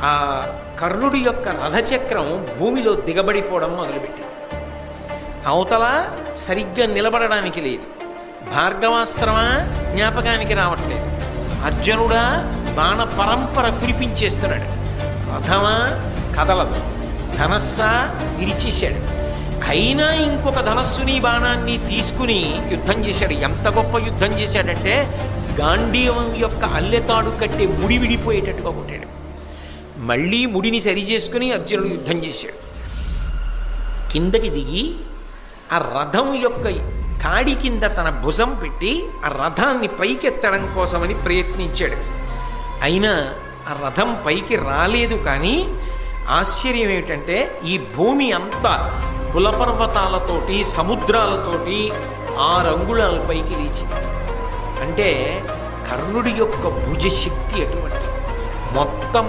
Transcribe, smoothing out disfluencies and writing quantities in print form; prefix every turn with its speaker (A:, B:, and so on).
A: ఆ కర్ణుడి యొక్క రథచక్రం భూమిలో దిగబడిపోవడం మొదలుపెట్టింది. అవతల సరిగ్గా నిలబడడానికి లేదు. భార్గవాస్త్రమా జ్ఞాపకానికి రావట్లేదు. అర్జునుడా బాణ పరంపర కురిపించేస్తున్నాడు. రథమా కదలదు. ధనస్సా విరిచేశాడు. అయినా ఇంకొక ధనస్సుని బాణాన్ని తీసుకుని యుద్ధం చేశాడు. ఎంత గొప్ప యుద్ధం చేశాడంటే గాంధీవం యొక్క అల్లెతాడు కట్టే ముడి విడిపోయేటట్టుగా కొట్టాడు. మళ్ళీ ముడిని సరి చేసుకుని అర్జునుడు యుద్ధం చేశాడు. కిందకి దిగి ఆ రథం యొక్క కాడి కింద తన భుజం పెట్టి ఆ రథాన్ని పైకెత్తడం కోసమని ప్రయత్నించాడు. అయినా ఆ రథం పైకి రాలేదు. కానీ ఆశ్చర్యం ఏమిటంటే ఈ భూమి అంతా కులపర్వతాలతోటి సముద్రాలతోటి 6 అంగుళాల పైకి లేచింది. అంటే కర్ణుడి యొక్క భుజశక్తి అటువంటి మొత్తం